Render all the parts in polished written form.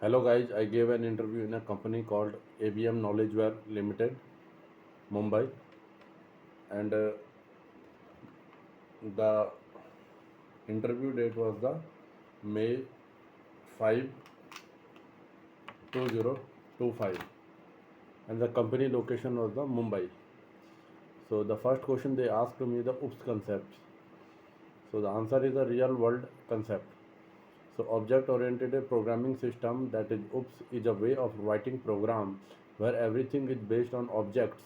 Hello guys, I gave an interview in a company called ABM Knowledgeware Limited, Mumbai, and the interview date was the May 5, 2025, and the company location was the Mumbai. So the first question they asked me the OOPS concepts. So the answer is a real world concept. So object oriented programming system, that is OOPS, is a way of writing program where everything is based on objects.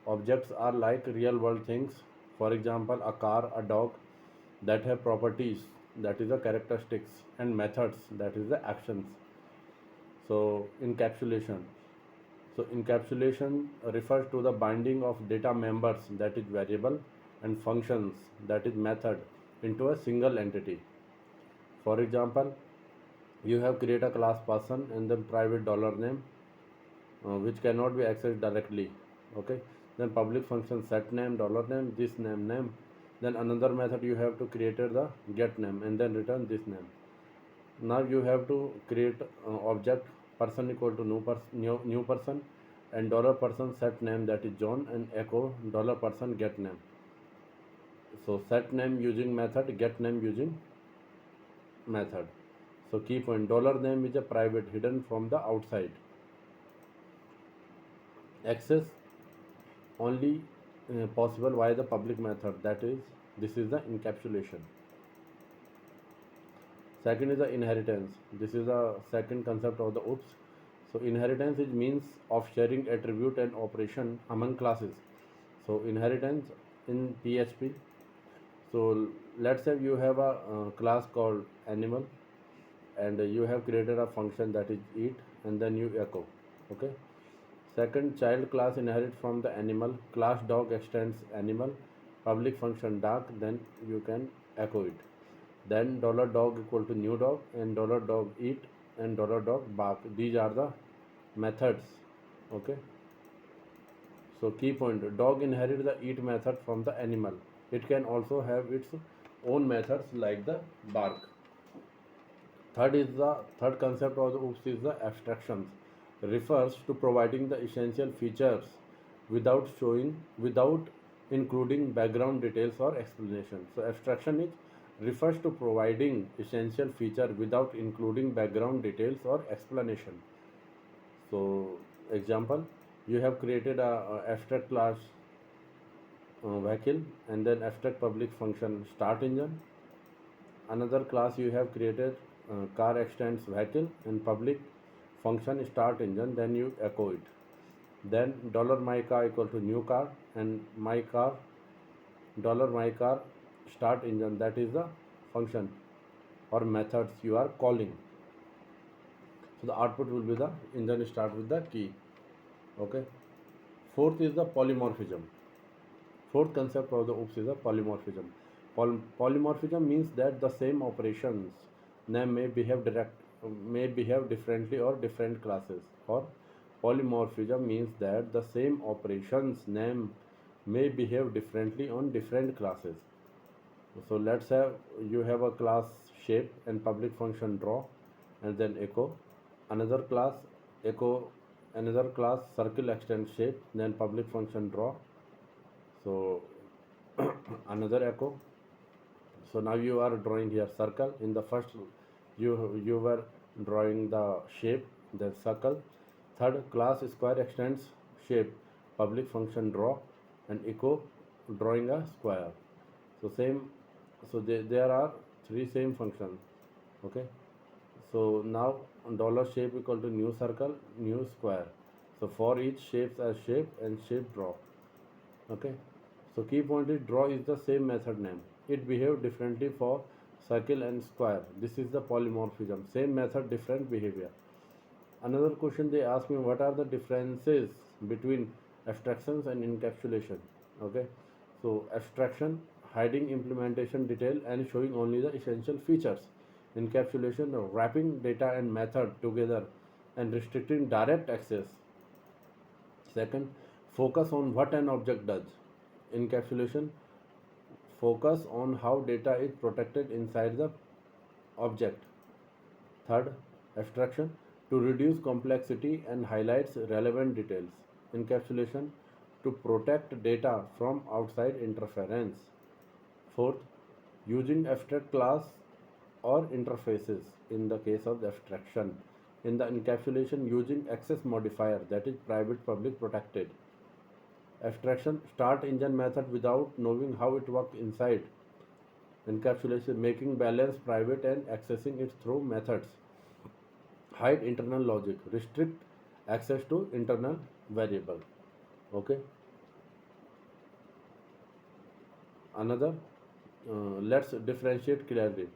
Objects are like real world things. For example, a car, a dog, that have properties, that is the characteristics, and methods, that is the actions. So encapsulation. So encapsulation refers to the binding of data members, that is variable, and functions, that is method, into a single entity. For example, you have create a class person and then private dollar name, which cannot be accessed directly. Okay, then public function set name, dollar name, this name. Then another method you have to create the get name and then return this name. Now you have to create object person equal to new person, and dollar person set name, that is John, and echo dollar person get name. So set name using method, get name using method. So key point, dollar name is a private, hidden from the outside. Access only possible via the public method, that is, this is the encapsulation. Second is the inheritance. This is the second concept of the OOPS. So inheritance is means of sharing attribute and operation among classes. So inheritance in PHP. So let's say you have a class called animal, and you have created a function that is eat, and then you echo. Okay. Second, child class inherits from the animal. Class dog extends animal. Public function dog, then you can echo it. Then dollar dog equal to new dog, and dollar dog eat, and dollar dog bark. These are the methods. Okay. So key point, dog inherits the eat method from the animal. It can also have its own methods like the bark. Third concept of the OOPS is the abstractions. Refers to providing the essential features without including background details or explanation. So abstraction is refers to providing essential feature without including background details or explanation. So example, you have created a abstract class vehicle, and then abstract public function start engine. Another class you have created car extends vehicle and public function start engine, then you echo it. Then dollar my car equal to new car, and my car dollar my car start engine, that is the function or methods you are calling. So the output will be the engine start with the key. Okay. Fourth is the polymorphism. Fourth concept of the OOPS is a polymorphism. Polymorphism means that the same operations name may behave differently or different classes. Or polymorphism means that the same operations name may behave differently on different classes. So let's have you have a class shape and public function draw, and then echo. Another class echo, another class circle extend shape, then public function draw. So another echo. So now you are drawing here circle. In the first you were drawing the shape, then circle. Third class square extends shape, public function draw, and echo drawing a square. So same, so there are three same functions. Okay. So now dollar shape equal to new circle, new square. So for each shapes as shape and shape draw. Okay. So key point is draw is the same method name. It behaves differently for circle and square. This is the polymorphism. Same method, different behavior. Another question they ask me, what are the differences between abstractions and encapsulation? Okay. So abstraction, hiding implementation detail and showing only the essential features. Encapsulation, wrapping data and method together and restricting direct access. Second, focus on what an object does. Encapsulation, focus on how data is protected inside the object. Third, abstraction, to reduce complexity and highlights relevant details. Encapsulation to protect data from outside interference. Fourth, using abstract class or interfaces in the case of the abstraction. In the encapsulation, using access modifier, that is private, public, protected. Abstraction, start engine method without knowing how it works inside. Encapsulation, making balance private and accessing it through methods. Hide internal logic, restrict access to internal variable. Okay. Another, let's differentiate clearly.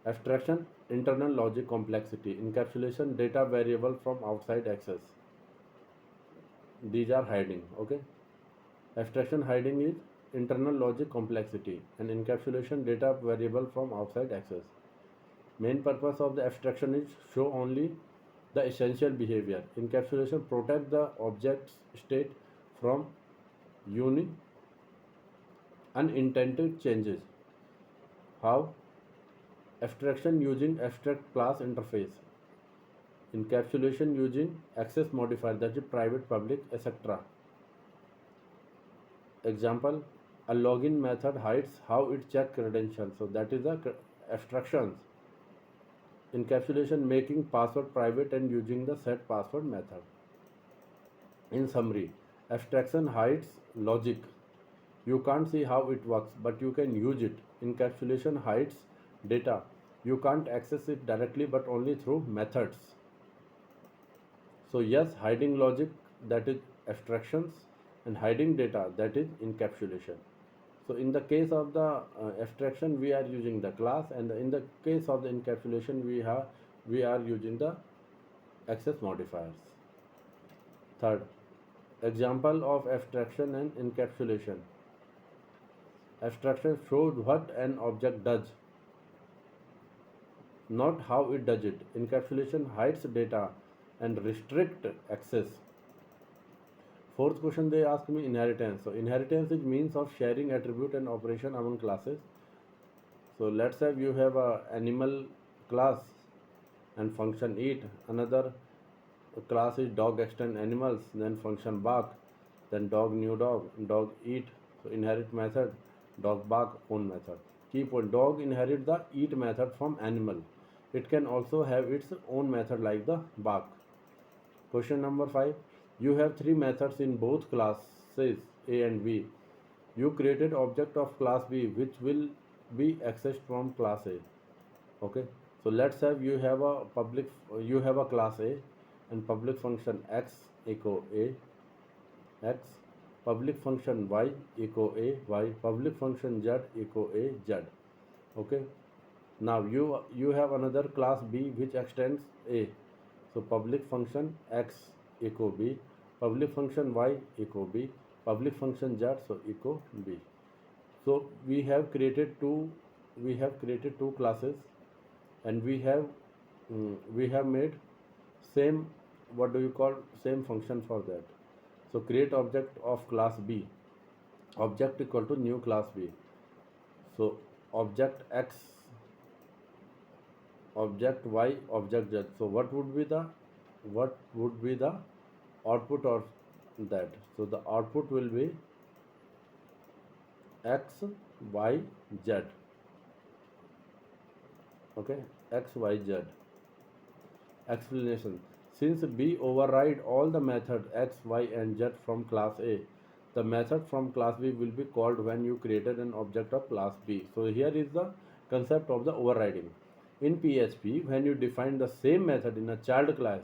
Abstraction, internal logic complexity. Encapsulation, data variable from outside access. These are hiding. Okay. Abstraction hiding is internal logic complexity and encapsulation data variable from outside access. Main purpose of the abstraction is show only the essential behavior. Encapsulation protect the object's state from uni unintended changes. How? Abstraction using abstract class interface. Encapsulation using access modifier, that is private, public, etc. Example, a login method hides how it check credentials. So that is the abstractions. Encapsulation making password private and using the set password method. In summary, abstraction hides logic. You can't see how it works, but you can use it. Encapsulation hides data. You can't access it directly, but only through methods. So yes, hiding logic, that is abstractions, and hiding data, that is encapsulation. So in the case of the abstraction, we are using the class, and in the case of the encapsulation, we are using the access modifiers. Third, example of abstraction and encapsulation. Abstraction shows what an object does, not how it does it. Encapsulation hides data and restrict access. Fourth question they ask me, inheritance. So inheritance is means of sharing attribute and operation among classes. So let's say you have a animal class and function eat. Another class is dog extend animals, then function bark, then dog new dog eat. So inherit method, dog bark own method. Key point, dog inherit the eat method from animal. It can also have its own method like the bark. Question number 5. You have three methods in both classes A and B. You created object of class B which will be accessed from class A. Okay. So let's have you have a class A and public function x equal A x, public function y equal A y, public function z equal A z. Okay. Now you have another class B which extends A. So public function x equal B, public function y equal B, public function z so equal B. So we have created two classes, and we have made same, what do you call, same function for that. So create object of class B, object equal to new class B. So object x, object y, object z. So what would be the output of that? So the output will be x y z. Okay, x y z. Explanation: since B override all the method x, y and z from class A, the method from class B will be called when you created an object of class B. So here is the concept of the overriding. In PHP, when you define the same method in a child class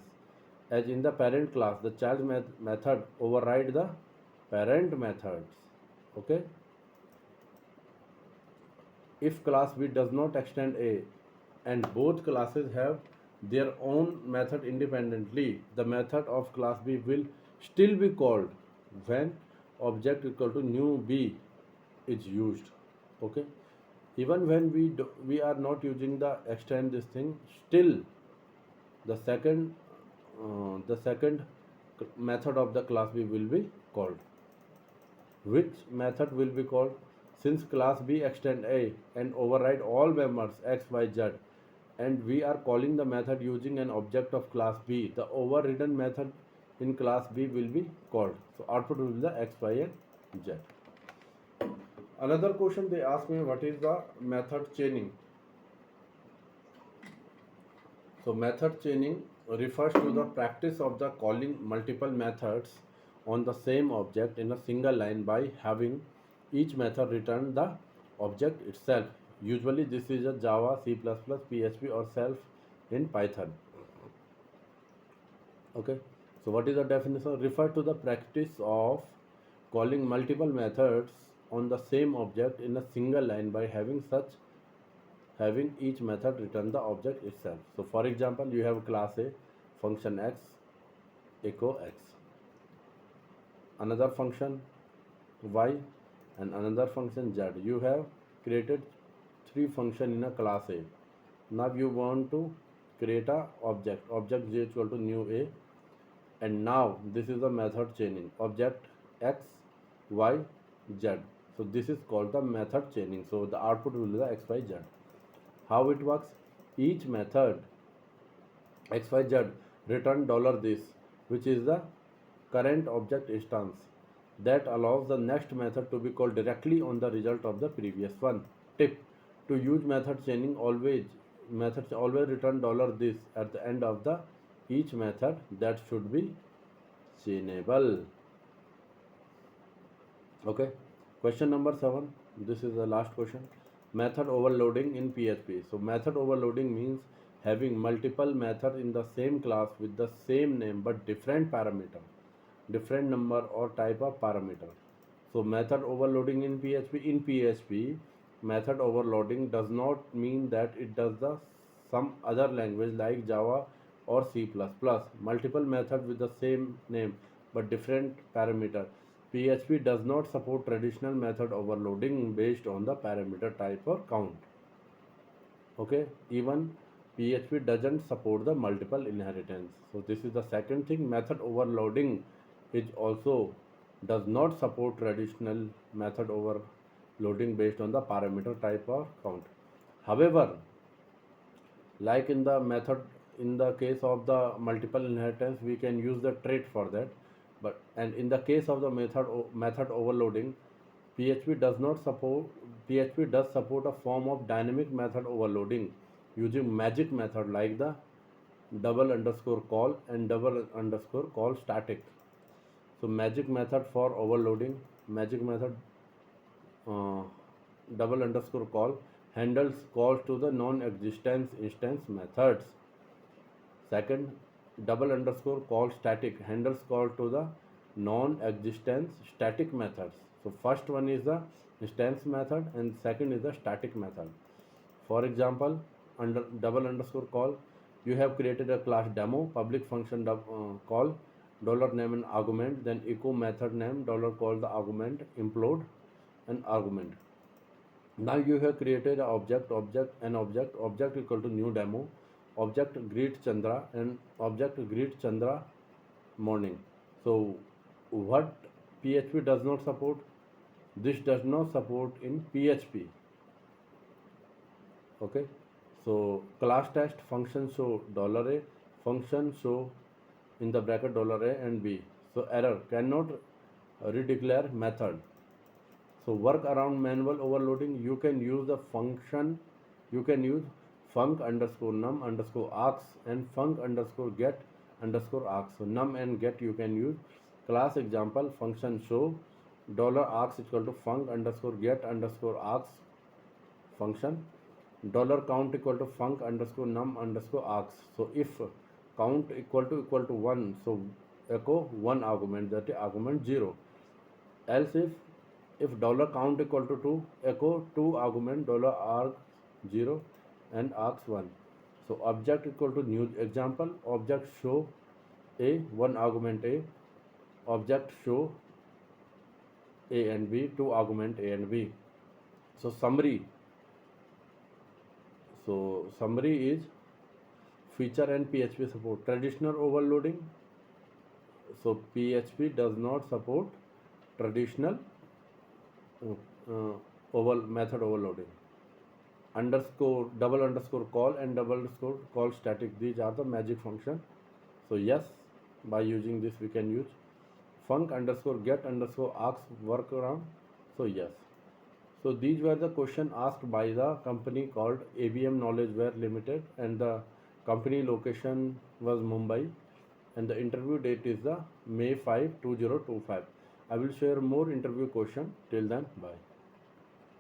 as in the parent class, the child method override the parent methods. Okay. If class B does not extend A and both classes have their own method independently, the method of class B will still be called when object equal to new B is used. Okay. Even when we are not using the extend this thing, still the second method of the class B will be called. Which method will be called? Since class B extend A and override all members x, y, z, and we are calling the method using an object of class B, the overridden method in class B will be called. So output will be the x, y and z. Another question they ask me, what is the method chaining? So method chaining refers to the practice of the calling multiple methods on the same object in a single line by having each method return the object itself. Usually this is a Java, C++, PHP or self in Python. Okay. So what is the definition? Refer to the practice of calling multiple methods on the same object in a single line by having each method return the object itself. So for example, you have class A, function x, echo x, another function y and another function z. You have created three function in a class A. Now you want to create a object j equal to new A, and now this is the method chaining object x, y, z. So this is called the method chaining. So the output will be the x, y, z. How it works? Each method xyz return $this, which is the current object instance that allows the next method to be called directly on the result of the previous one. Tip: to use method chaining, methods always return $this at the end of the each method that should be chainable. Okay. Question number 7. This is the last question. Method overloading in PHP. So method overloading means having multiple methods in the same class with the same name but different parameter, different number or type of parameter. So method overloading in PHP. In PHP, method overloading does not mean that it does the some other language like Java or C++. Multiple methods with the same name but different parameter. PHP does not support traditional method overloading based on the parameter type or count. Okay, even PHP doesn't support the multiple inheritance. So this is the second thing. Method overloading is also does not support traditional method overloading based on the parameter type or count. However, like in the method, in the case of the multiple inheritance, we can use the trait for that. But and in the case of the method overloading, PHP does not support PHP does support a form of dynamic method overloading using magic method like the double underscore call and double underscore call static. So magic method for overloading, magic method uh, double underscore call handles calls to the non-existence instance methods. Second, double underscore call static handles call to the non-existence static methods. So first one is the instance method and second is the static method. For example, under double underscore call, you have created a class demo, public function call, dollar name and argument, then echo method name, dollar call the argument, implode and argument. Now you have created an object equal to new demo, object greet Chandra and object greet Chandra morning. So what PHP does not support? This does not support in PHP. Okay. So class test function show $a, function show in the bracket $a and b. So error cannot redeclare method. So work around manual overloading, you can use the function, you can use func underscore num underscore args and func underscore get underscore args. So num and get you can use. Class example function show $args equal to func underscore get underscore args function, $count equal to func underscore num underscore args. So if count equal to 1, so echo one argument, that is argument 0. Else if dollar count equal to 2, echo 2 argument $arg 0 and args 1. So object equal to new example, object show a, one argument a, object show a and b, two argument a and b. So summary is feature and PHP support. Traditional overloading, so PHP does not support traditional method overloading. underscore double underscore call and double underscore call static. These are the magic function. So yes, by using this we can use func underscore get underscore ask workaround. So yes, so these were the question asked by the company called ABM Knowledgeware Limited, and the company location was Mumbai, and the interview date is the May 5, 2025. I will share more interview question. Till then, bye.